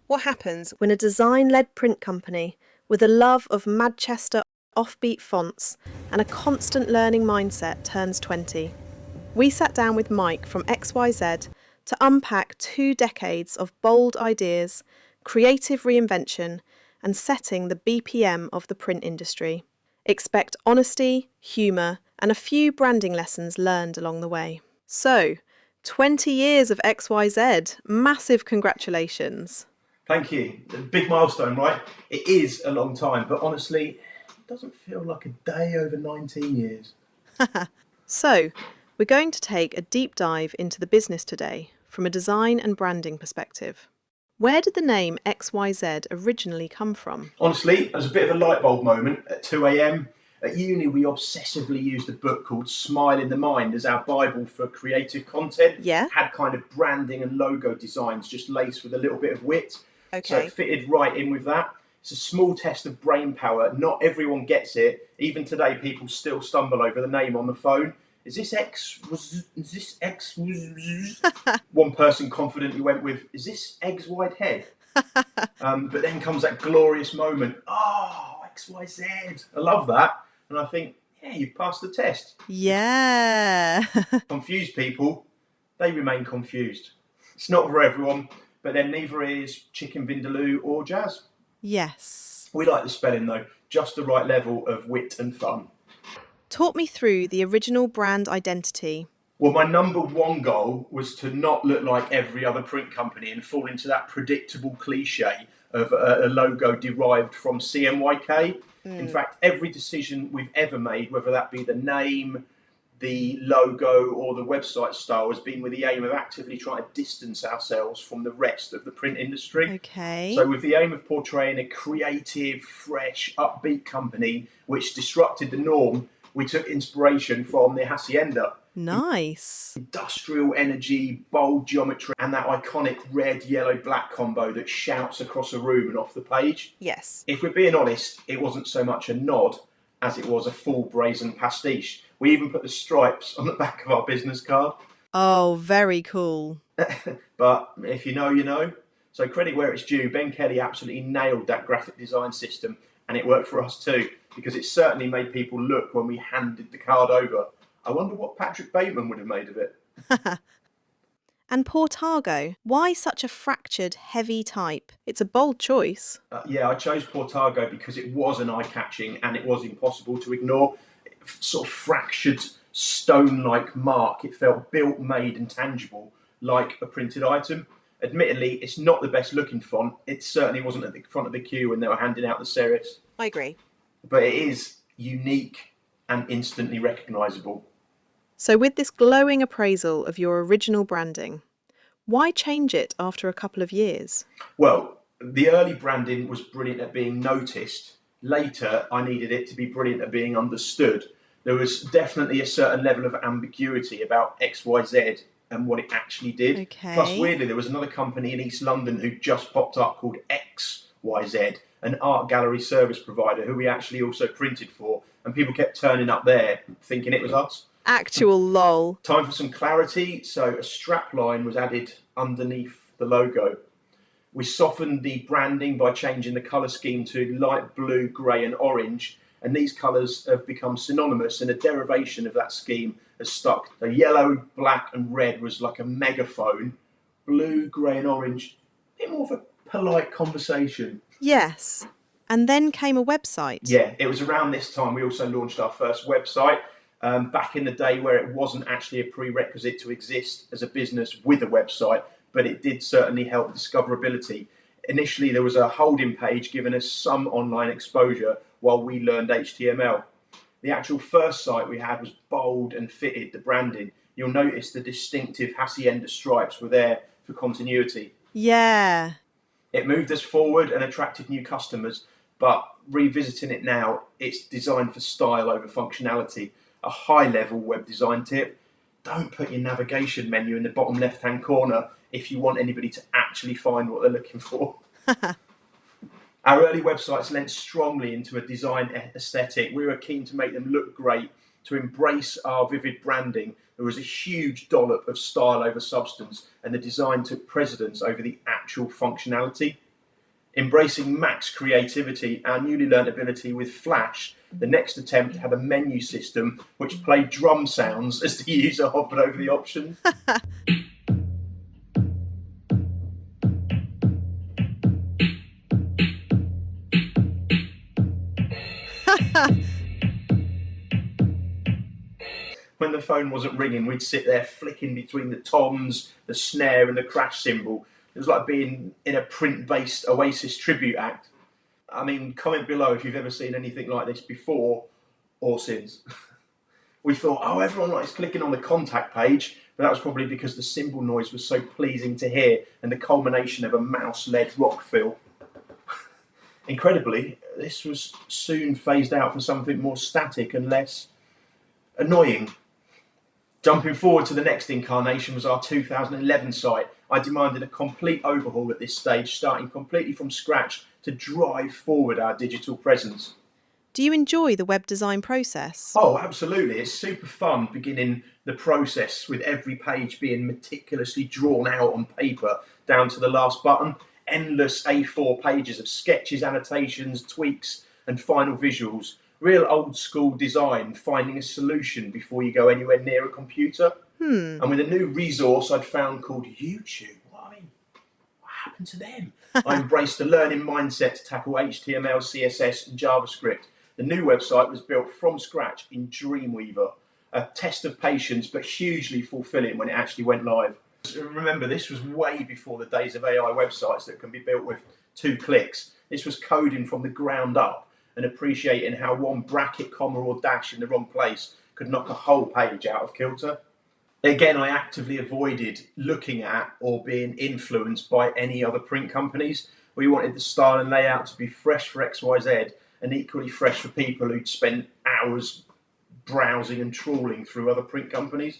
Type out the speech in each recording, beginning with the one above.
What happens when a design-led print company with a love of Manchester offbeat fonts and a constant learning mindset turns 20? We sat down with Mike from Ex Why Zed to unpack 2 decades of bold ideas, creative reinvention, and setting the BPM of the print industry. Expect honesty, humour, and a few branding lessons learned along the way. So, 20 years of XYZ. Massive congratulations. Thank you. A big milestone, right? It is a long time, but honestly, it doesn't feel like a day over 19 years. So, we're going to take a deep dive into the business today from a design and branding perspective. Where did the name XYZ originally come from? Honestly, it was a bit of a light bulb moment at 2 a.m. At uni, we obsessively used a book called Smile in the Mind as our Bible for creative content. Yeah? Had kind of branding and logo designs just laced with a little bit of wit. So Okay. it fitted right in with that. It's a small test of brain power. Not everyone gets it. Even today, people still stumble over the name on the phone. Is this X? Is this X? One person confidently went with, is this Eggs White Head? But then comes that glorious moment. Oh, XYZ. I love that. And I think, yeah, you've passed the test. Yeah. Confused people, they remain confused. It's not for everyone, but then neither is chicken vindaloo or jazz. Yes. We like the spelling though, just the right level of wit and fun. Talk me through the original brand identity. Well, my number one goal was to not look like every other print company and fall into that predictable cliche of a logo derived from CMYK. In fact, every decision we've ever made, whether that be the name, the logo, or the website style, has been with the aim of actively trying to distance ourselves from the rest of the print industry. Okay. So with the aim of portraying a creative, fresh, upbeat company which disrupted the norm, we took inspiration from the Hacienda. Nice. Industrial energy, bold geometry, and that iconic red, yellow, black combo that shouts across a room and off the page. Yes. If we're being honest, it wasn't so much a nod as it was a full brazen pastiche. We even put the stripes on the back of our business card. Oh, very cool. But if you know, you know. So credit where it's due, Ben Kelly absolutely nailed that graphic design system, and it worked for us too, because it certainly made people look when we handed the card over. I wonder what Patrick Bateman would have made of it. And Portago, why such a fractured, heavy type? It's a bold choice. Yeah, I chose Portago because it was an eye-catching and it was impossible to ignore. Sort of fractured, stone-like mark. It felt built, made and tangible, like a printed item. Admittedly, it's not the best looking font. It certainly wasn't at the front of the queue when they were handing out the serifs. I agree. But it is unique and instantly recognisable. So with this glowing appraisal of your original branding, why change it after a couple of years? Well, the early branding was brilliant at being noticed. Later, I needed it to be brilliant at being understood. There was definitely a certain level of ambiguity about XYZ and what it actually did. Okay. Plus, weirdly, there was another company in East London who just popped up called XYZ, an art gallery service provider who we actually also printed for, and people kept turning up there thinking it was us. Actual lol. Time for some clarity. So a strap line was added underneath the logo. We softened the branding by changing the colour scheme to light blue, grey and orange. And these colours have become synonymous, and a derivation of that scheme has stuck. So yellow, black and red was like a megaphone. Blue, grey and orange, a bit more of a polite conversation. Yes. And then came a website. Yeah, it was around this time we also launched our first website. Back in the day where it wasn't actually a prerequisite to exist as a business with a website, but it did certainly help discoverability. Initially, there was a holding page giving us some online exposure while we learned HTML. The actual first site we had was bold and fitted the branding. You'll notice the distinctive Hacienda stripes were there for continuity. Yeah. It moved us forward and attracted new customers, but revisiting it now, it's designed for style over functionality. A high-level web design tip: don't put your navigation menu in the bottom left-hand corner if you want anybody to actually find what they're looking for. Our early websites lent strongly into a design aesthetic. We were keen to make them look great, to embrace our vivid branding. There was a huge dollop of style over substance, and the design took precedence over the actual functionality. Embracing max creativity, our newly learnt ability with Flash, the next attempt had a menu system which played drum sounds as the user hovered over the options. When the phone wasn't ringing, we'd sit there flicking between the toms, the snare, and the crash cymbal. It was like being in a print-based Oasis tribute act. I mean, comment below if you've ever seen anything like this before or since. We thought, oh, everyone likes clicking on the contact page, but that was probably because the cymbal noise was so pleasing to hear and the culmination of a mouse-led rock fill. Incredibly, this was soon phased out for something more static and less annoying. Jumping forward to the next incarnation was our 2011 site. I demanded a complete overhaul at this stage, starting completely from scratch to drive forward our digital presence. Do you enjoy the web design process? Oh, absolutely. It's super fun beginning the process with every page being meticulously drawn out on paper down to the last button. Endless A4 pages of sketches, annotations, tweaks, and final visuals. Real old school design, finding a solution before you go anywhere near a computer. And with a new resource I'd found called YouTube. What happened to them? I embraced a learning mindset to tackle HTML, CSS, and JavaScript. The new website was built from scratch in Dreamweaver. A test of patience, but hugely fulfilling when it actually went live. Remember, this was way before the days of AI websites that can be built with 2 clicks. This was coding from the ground up and appreciating how one bracket, comma, or dash in the wrong place could knock a whole page out of kilter. Again, I actively avoided looking at or being influenced by any other print companies. We wanted the style and layout to be fresh for Ex Why Zed and equally fresh for people who'd spent hours browsing and trawling through other print companies.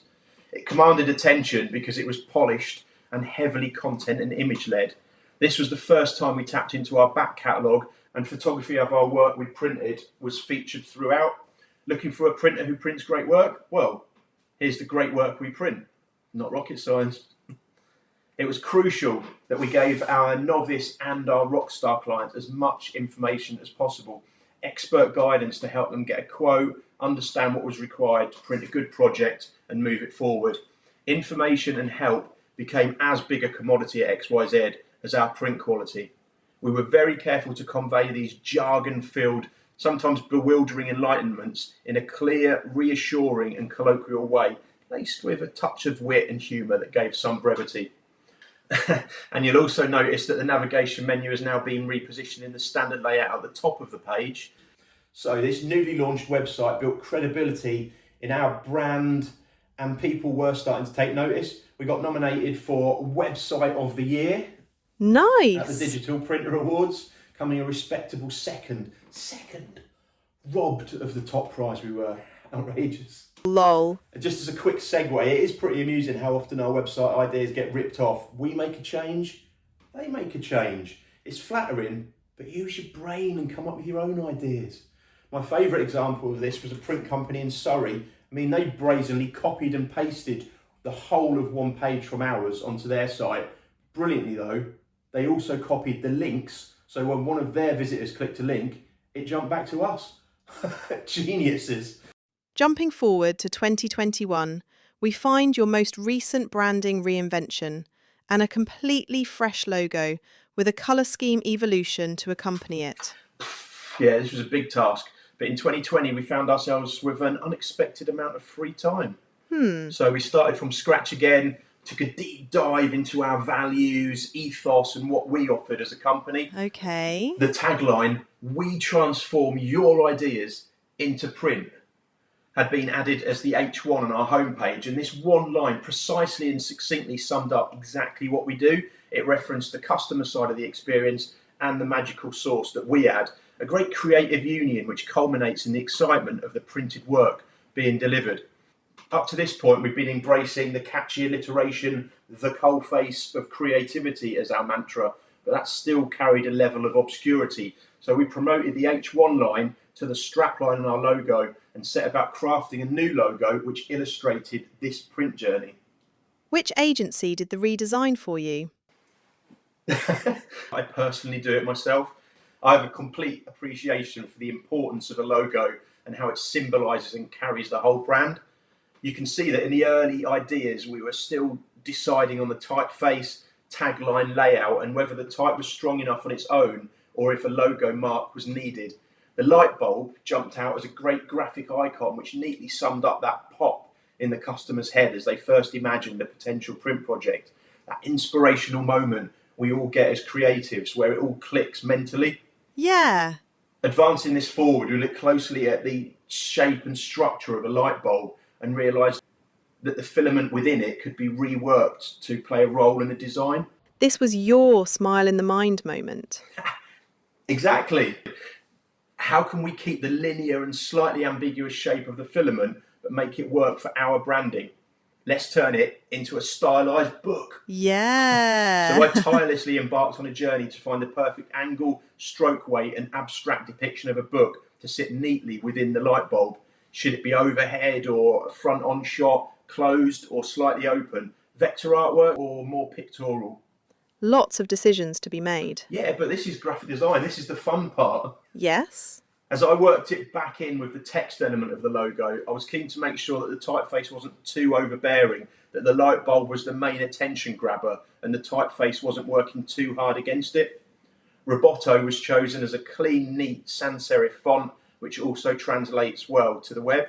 It commanded attention because it was polished and heavily content and image led. This was the first time we tapped into our back catalogue, and photography of our work we printed was featured throughout. Looking for a printer who prints great work? Well, here's the great work we print. Not rocket science. It was crucial that we gave our novice and our rockstar clients as much information as possible. Expert guidance to help them get a quote, understand what was required to print a good project and move it forward. Information and help became as big a commodity at XYZ as our print quality. We were very careful to convey these jargon-filled, sometimes bewildering enlightenments in a clear, reassuring and colloquial way, laced with a touch of wit and humour that gave some brevity. And you'll also notice that the navigation menu has now been repositioned in the standard layout at the top of the page. So this newly launched website built credibility in our brand, and people were starting to take notice. We got nominated for Website of the Year Nice! at the Digital Printer Awards, coming a respectable second. Robbed of the top prize we were. Outrageous. Lol. Just as a quick segue, it is pretty amusing how often our website ideas get ripped off. We make a change, they make a change. It's flattering, but use your brain and come up with your own ideas. My favourite example of this was a print company in Surrey. I mean, they brazenly copied and pasted the whole of one page from ours onto their site. Brilliantly though, they also copied the links, so when one of their visitors clicked a link, it jumped back to us. Geniuses. Jumping forward to 2021, we find your most recent branding reinvention and a completely fresh logo with a colour scheme evolution to accompany it. Yeah, this was a big task. But in 2020, we found ourselves with an unexpected amount of free time. So we started from scratch again, took a deep dive into our values, ethos, and what we offered as a company. Okay. The tagline, "We transform your ideas into print," had been added as the H1 on our homepage, and this one line precisely and succinctly summed up exactly what we do. It referenced the customer side of the experience and the magical sauce that we add, a great creative union which culminates in the excitement of the printed work being delivered. Up to this point, we've been embracing the catchy alliteration, the coalface of creativity as our mantra, but that still carried a level of obscurity. So we promoted the H1 line to the strapline on our logo and set about crafting a new logo which illustrated this print journey. Which agency did the redesign for you? I personally do it myself. I have a complete appreciation for the importance of a logo and how it symbolises and carries the whole brand. You can see that in the early ideas, we were still deciding on the typeface, tagline, layout, and whether the type was strong enough on its own or if a logo mark was needed. The light bulb jumped out as a great graphic icon, which neatly summed up that pop in the customer's head as they first imagined a potential print project. That inspirational moment we all get as creatives where it all clicks mentally. Yeah. Advancing this forward, we look closely at the shape and structure of a light bulb and realised that the filament within it could be reworked to play a role in the design. This was your smile in the mind moment. Exactly. How can we keep the linear and slightly ambiguous shape of the filament but make it work for our branding? Let's turn it into a stylised book. Yeah. So I tirelessly embarked on a journey to find the perfect angle, stroke weight and abstract depiction of a book to sit neatly within the light bulb. Should it be overhead or front on shot, closed or slightly open, vector artwork or more pictorial? Lots of decisions to be made. Yeah, but this is graphic design. This is the fun part. Yes. As I worked it back in with the text element of the logo, I was keen to make sure that the typeface wasn't too overbearing, that the light bulb was the main attention grabber and the typeface wasn't working too hard against it. Roboto was chosen as a clean, neat sans serif font, which also translates well to the web.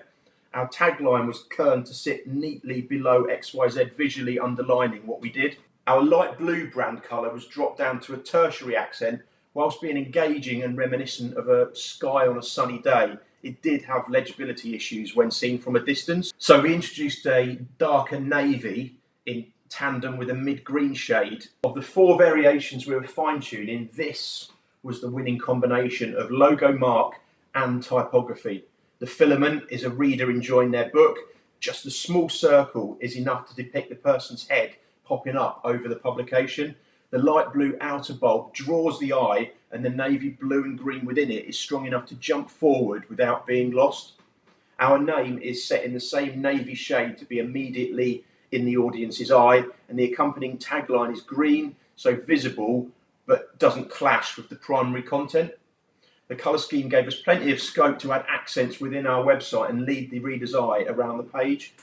Our tagline was kerned to sit neatly below XYZ, visually underlining what we did. Our light blue brand colour was dropped down to a tertiary accent. Whilst being engaging and reminiscent of a sky on a sunny day, it did have legibility issues when seen from a distance. So we introduced a darker navy in tandem with a mid-green shade. Of the 4 variations we were fine-tuning, this was the winning combination of logo mark and typography. The filament is a reader enjoying their book. Just a small circle is enough to depict the person's head popping up over the publication. The light blue outer bulb draws the eye, and the navy blue and green within it is strong enough to jump forward without being lost. Our name is set in the same navy shade to be immediately in the audience's eye, and the accompanying tagline is green, so visible but doesn't clash with the primary content. The colour scheme gave us plenty of scope to add accents within our website and lead the reader's eye around the page.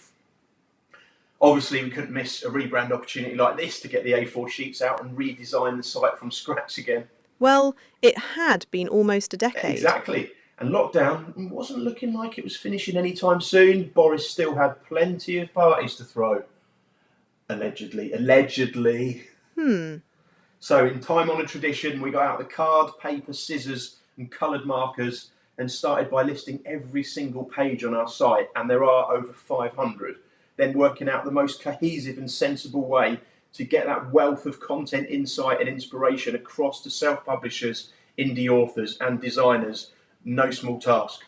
Obviously, we couldn't miss a rebrand opportunity like this to get the A4 sheets out and redesign the site from scratch again. Well, it had been almost a decade. Exactly. And lockdown wasn't looking like it was finishing anytime soon. Boris still had plenty of parties to throw. Allegedly. So in time-honoured tradition, we got out the card, paper, scissors and coloured markers and started by listing every single page on our site, and there are over 500. Then working out the most cohesive and sensible way to get that wealth of content, insight and inspiration across to self-publishers, indie authors and designers. No small task.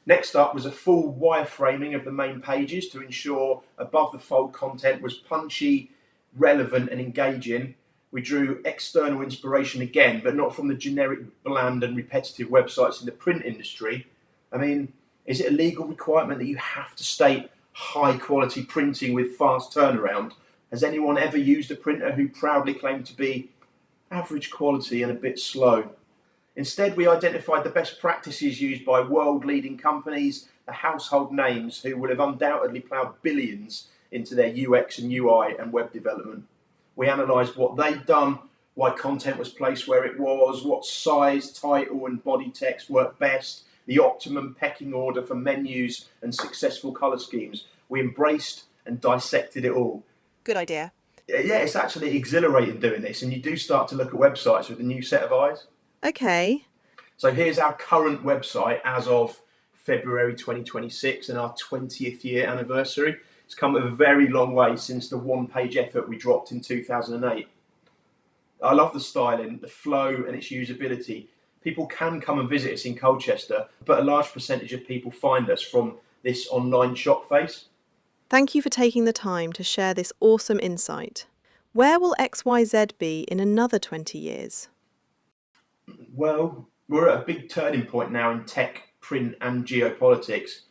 Next up was a full wireframing of the main pages to ensure above the fold content was punchy, relevant and engaging. We drew external inspiration again, but not from the generic, bland and repetitive websites in the print industry. I mean, is it a legal requirement that you have to state high quality printing with fast turnaround? Has anyone ever used a printer who proudly claimed to be average quality and a bit slow? Instead, we identified the best practices used by world-leading companies, the household names who will have undoubtedly ploughed billions into their UX and UI and web development. We analysed what they'd done, why content was placed where it was, what size, title and body text worked best, the optimum pecking order for menus and successful colour schemes. We embraced and dissected it all. Good idea. Yeah, it's actually exhilarating doing this, and you do start to look at websites with a new set of eyes. Okay. So here's our current website as of February 2026 and our 20th year anniversary. It's come a very long way since the one-page effort we dropped in 2008. I love the styling, the flow and its usability. People can come and visit us in Colchester, but a large percentage of people find us from this online shop face. Thank you for taking the time to share this awesome insight. Where will XYZ be in another 20 years? Well, we're at a big turning point now in tech, print and geopolitics.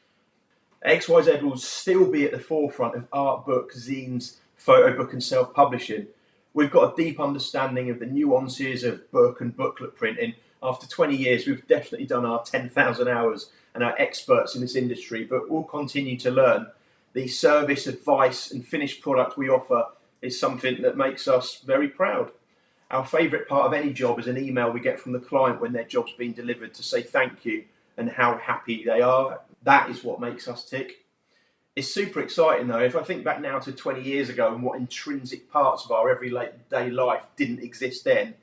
XYZ will still be at the forefront of art, book, zines, photo book and self-publishing, We've got a deep understanding of the nuances of book and booklet printing. After 20 years, we've definitely done our 10,000 hours and are experts in this industry, but we'll continue to learn. The service, advice, and finished product we offer is something that makes us very proud. Our favourite part of any job is an email we get from the client when their job's been delivered to say thank you and how happy they are. That is what makes us tick. It's super exciting though. If I think back now to 20 years ago and what intrinsic parts of our everyday life didn't exist then,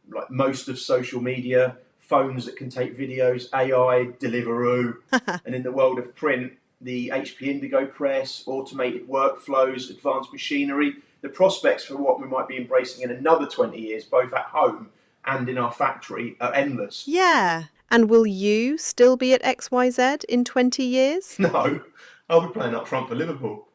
like most of social media, phones that can take videos, AI, Deliveroo, and in the world of print, the HP Indigo press, automated workflows, advanced machinery, the prospects for what we might be embracing in another 20 years, both at home and in our factory, are endless. Yeah. And will you still be at XYZ in 20 years? No, I'll be playing up front for Liverpool.